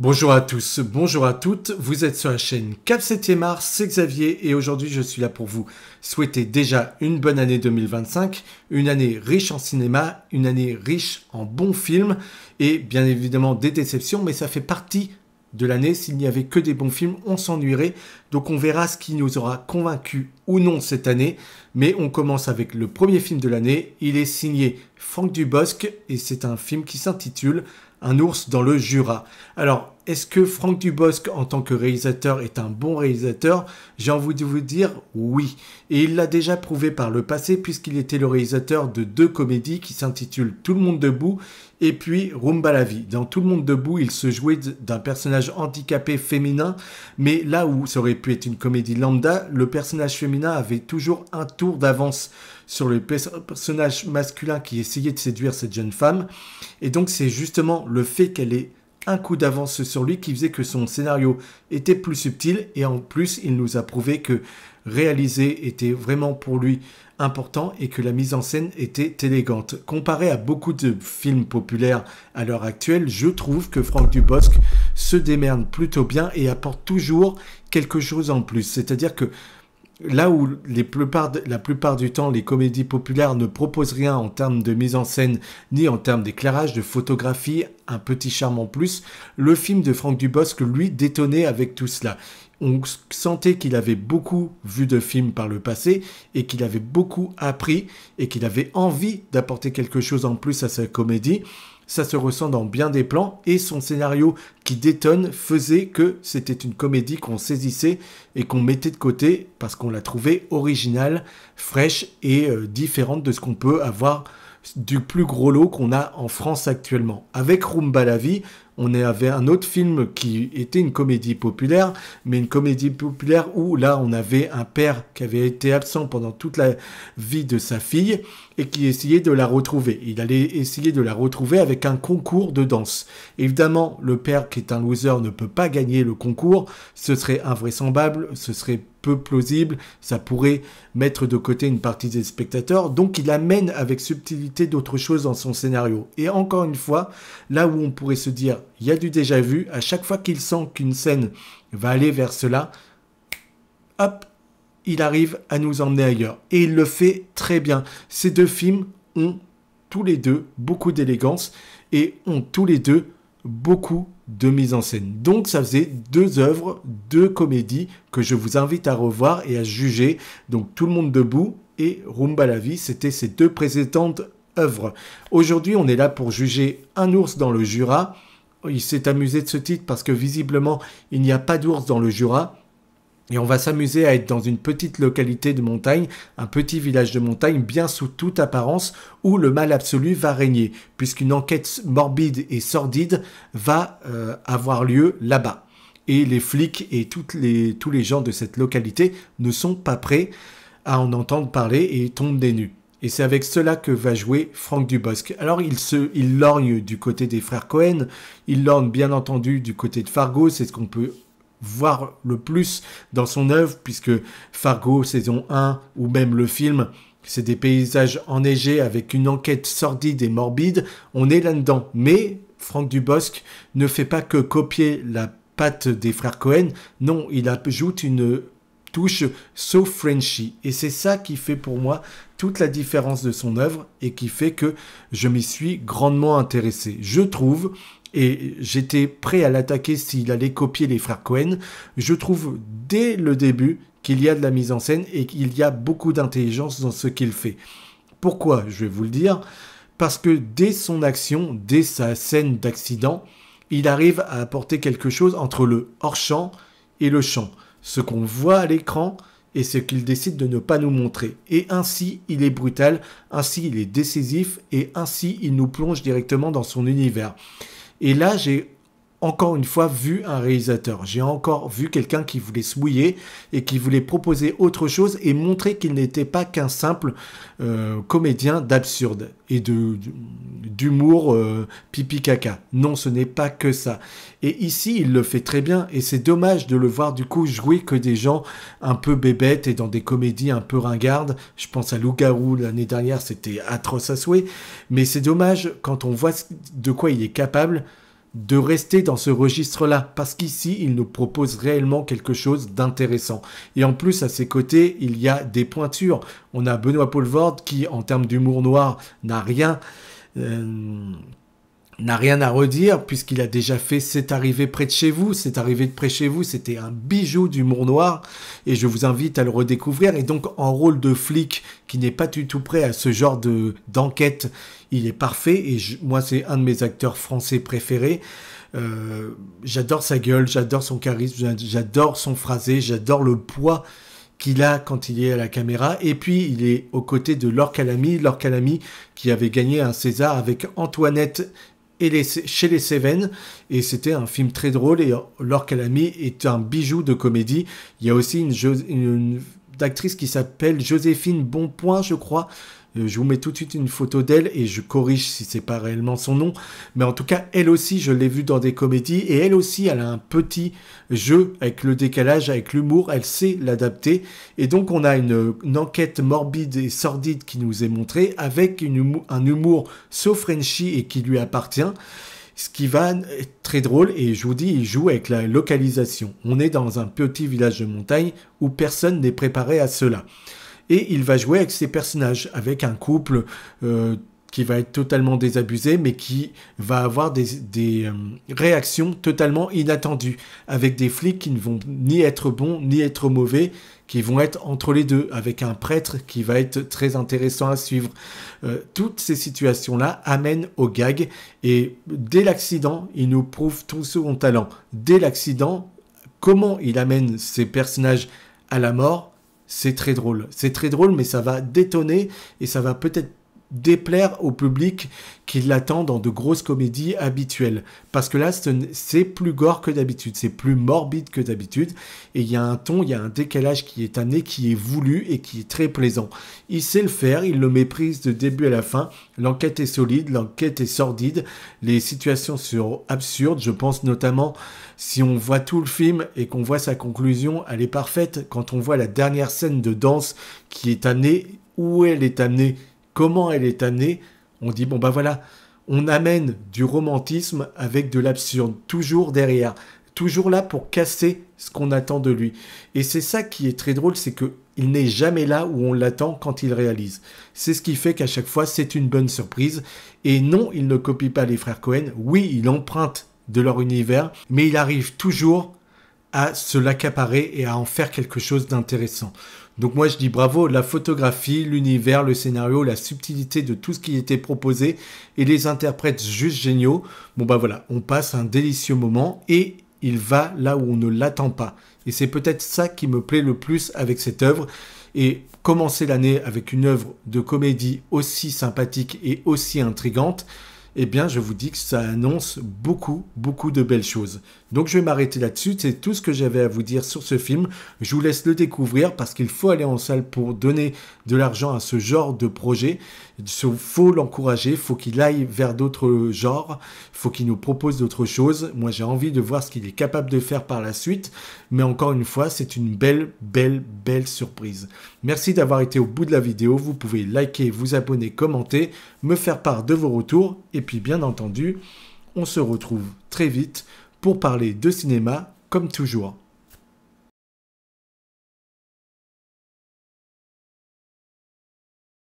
Bonjour à tous, bonjour à toutes, vous êtes sur la chaîne Cap 7e Art, c'est Xavier et aujourd'hui je suis là pour vous souhaiter déjà une bonne année 2025, une année riche en cinéma, une année riche en bons films et bien évidemment des déceptions, mais ça fait partie de l'année. S'il n'y avait que des bons films, on s'ennuierait. Donc on verra ce qui nous aura convaincus ou non cette année. Mais on commence avec le premier film de l'année. Il est signé Franck Dubosc et c'est un film qui s'intitule Un ours dans le Jura. Alors, est-ce que Franck Dubosc, en tant que réalisateur, est un bon réalisateur? J'ai envie de vous dire oui. Et il l'a déjà prouvé par le passé, puisqu'il était le réalisateur de deux comédies qui s'intitulent Tout le monde debout et puis Rumba la vie. Dans Tout le monde debout, il se jouait d'un personnage handicapé féminin, mais là où ça aurait pu être une comédie lambda, le personnage féminin avait toujours un tour d'avance sur le personnage masculin qui essayait de séduire cette jeune femme. Et donc c'est justement le fait qu'elle ait un coup d'avance sur lui qui faisait que son scénario était plus subtil, et en plus il nous a prouvé que réaliser était vraiment pour lui important et que la mise en scène était élégante. Comparé à beaucoup de films populaires à l'heure actuelle, je trouve que Franck Dubosc se démerde plutôt bien et apporte toujours quelque chose en plus. C'est-à-dire que là où la plupart du temps, les comédies populaires ne proposent rien en termes de mise en scène, ni en termes d'éclairage, de photographie, un petit charme en plus, le film de Franck Dubosc, lui, détonnait avec tout cela. On sentait qu'il avait beaucoup vu de films par le passé et qu'il avait beaucoup appris et qu'il avait envie d'apporter quelque chose en plus à sa comédie. Ça se ressent dans bien des plans et son scénario qui détonne faisait que c'était une comédie qu'on saisissait et qu'on mettait de côté parce qu'on la trouvait originale, fraîche et différente de ce qu'on peut avoir du plus gros lot qu'on a en France actuellement. Avec Rumba la vie, on avait un autre film qui était une comédie populaire, mais une comédie populaire où là on avait un père qui avait été absent pendant toute la vie de sa fille et qui essayait de la retrouver. Il allait essayer de la retrouver avec un concours de danse. Évidemment, le père qui est un loser ne peut pas gagner le concours, ce serait invraisemblable, ce serait peu plausible, ça pourrait mettre de côté une partie des spectateurs, donc il amène avec subtilité d'autres choses dans son scénario. Et encore une fois, là où on pourrait se dire, il y a du déjà vu, à chaque fois qu'il sent qu'une scène va aller vers cela, hop, il arrive à nous emmener ailleurs. Et il le fait très bien. Ces deux films ont tous les deux beaucoup d'élégance et ont tous les deux beaucoup de mise en scène. Donc ça faisait deux œuvres, deux comédies que je vous invite à revoir et à juger. Donc Tout le monde debout et Rumba la vie, c'était ces deux précédentes œuvres. Aujourd'hui, on est là pour juger Un ours dans le Jura. Il s'est amusé de ce titre parce que visiblement, il n'y a pas d'ours dans le Jura. Et on va s'amuser à être dans une petite localité de montagne, un petit village de montagne, bien sous toute apparence, où le mal absolu va régner, puisqu'une enquête morbide et sordide va avoir lieu là-bas. Et les flics et tous les gens de cette localité ne sont pas prêts à en entendre parler et tombent des nues. Et c'est avec cela que va jouer Franck Dubosc. Alors il lorgne du côté des frères Cohen, il lorgne bien entendu du côté de Fargo, c'est ce qu'on peut voir le plus dans son œuvre, puisque Fargo saison 1 ou même le film, c'est des paysages enneigés avec une enquête sordide et morbide, on est là-dedans. Mais Franck Dubosc ne fait pas que copier la patte des frères Cohen, non, il ajoute une touche so Frenchy, et c'est ça qui fait pour moi toute la différence de son œuvre et qui fait que je m'y suis grandement intéressé. Je trouve, et j'étais prêt à l'attaquer s'il allait copier les frères Cohen, je trouve dès le début qu'il y a de la mise en scène et qu'il y a beaucoup d'intelligence dans ce qu'il fait. Pourquoi? Je vais vous le dire. Parce que dès son action, dès sa scène d'accident, il arrive à apporter quelque chose entre le hors-champ et le champ. Ce qu'on voit à l'écran et ce qu'il décide de ne pas nous montrer. Et ainsi, il est brutal, ainsi il est décisif et ainsi il nous plonge directement dans son univers. Et là, j'ai encore une fois vu un réalisateur. J'ai encore vu quelqu'un qui voulait se mouiller et qui voulait proposer autre chose et montrer qu'il n'était pas qu'un simple comédien d'absurde et d'humour pipi caca. Non, ce n'est pas que ça. Et ici, il le fait très bien et c'est dommage de le voir du coup jouer que des gens un peu bébêtes et dans des comédies un peu ringardes. Je pense à Loup-garou l'année dernière, c'était atroce à souhait. Mais c'est dommage quand on voit de quoi il est capable de rester dans ce registre-là, parce qu'ici, il nous propose réellement quelque chose d'intéressant. Et en plus, à ses côtés, il y a des pointures. On a Benoît Poelvoorde qui, en termes d'humour noir, n'a rien à redire, puisqu'il a déjà fait C'est arrivé près de chez vous. C'est arrivé de près de chez vous, c'était un bijou d'humour noir, et je vous invite à le redécouvrir. Et donc, en rôle de flic, qui n'est pas du tout prêt à ce genre d'enquête, il est parfait, et moi, c'est un de mes acteurs français préférés. J'adore sa gueule, j'adore son charisme, j'adore son phrasé, j'adore le poids qu'il a quand il est à la caméra. Et puis, il est aux côtés de Laure Calamy qui avait gagné un César avec Antoinette chez les Cévennes, et c'était un film très drôle, et Laure Calamy est un bijou de comédie. Il y a aussi une actrice qui s'appelle Joséphine Bonpoint, je crois. Je vous mets tout de suite une photo d'elle et je corrige si c'est pas réellement son nom. Mais en tout cas, elle aussi, je l'ai vue dans des comédies, et elle aussi, elle a un petit jeu avec le décalage, avec l'humour. Elle sait l'adapter. Et donc, on a une enquête morbide et sordide qui nous est montrée avec un humour so Frenchy et qui lui appartient. Ce qui va être très drôle, et je vous dis, il joue avec la localisation. On est dans un petit village de montagne où personne n'est préparé à cela. Et il va jouer avec ses personnages, avec un couple qui va être totalement désabusé, mais qui va avoir des réactions totalement inattendues, avec des flics qui ne vont ni être bons, ni être mauvais, qui vont être entre les deux, avec un prêtre qui va être très intéressant à suivre. Toutes ces situations-là amènent au gag, et dès l'accident, il nous prouve tout son talent. Dès l'accident, comment il amène ses personnages à la mort, c'est très drôle. C'est très drôle, mais ça va détonner, et ça va peut-être déplaire au public qui l'attend dans de grosses comédies habituelles. Parce que là, c'est plus gore que d'habitude, c'est plus morbide que d'habitude, et il y a un ton, il y a un décalage qui est amené, qui est voulu et qui est très plaisant. Il sait le faire, il le méprise de début à la fin. L'enquête est solide, l'enquête est sordide, les situations sont absurdes. Je pense notamment, si on voit tout le film et qu'on voit sa conclusion, elle est parfaite. Quand on voit la dernière scène de danse qui est amenée, où elle est amenée, comment elle est amenée, on dit, bon bah voilà, on amène du romantisme avec de l'absurde, toujours derrière, toujours là pour casser ce qu'on attend de lui. Et c'est ça qui est très drôle, c'est qu'il n'est jamais là où on l'attend quand il réalise. C'est ce qui fait qu'à chaque fois, c'est une bonne surprise. Et non, il ne copie pas les frères Cohen. Oui, il emprunte de leur univers, mais il arrive toujours à se l'accaparer et à en faire quelque chose d'intéressant. Donc moi je dis bravo, la photographie, l'univers, le scénario, la subtilité de tout ce qui était proposé, et les interprètes juste géniaux. Bon bah voilà, on passe un délicieux moment, et il va là où on ne l'attend pas. Et c'est peut-être ça qui me plaît le plus avec cette œuvre. Et commencer l'année avec une œuvre de comédie aussi sympathique et aussi intrigante, eh bien, je vous dis que ça annonce beaucoup, beaucoup de belles choses. Donc, je vais m'arrêter là-dessus. C'est tout ce que j'avais à vous dire sur ce film. Je vous laisse le découvrir parce qu'il faut aller en salle pour donner de l'argent à ce genre de projet. Il faut l'encourager. Il faut qu'il aille vers d'autres genres. Il faut qu'il nous propose d'autres choses. Moi, j'ai envie de voir ce qu'il est capable de faire par la suite. Mais encore une fois, c'est une belle, belle, belle surprise. Merci d'avoir été au bout de la vidéo. Vous pouvez liker, vous abonner, commenter, me faire part de vos retours. Et puis, bien entendu, on se retrouve très vite pour parler de cinéma comme toujours.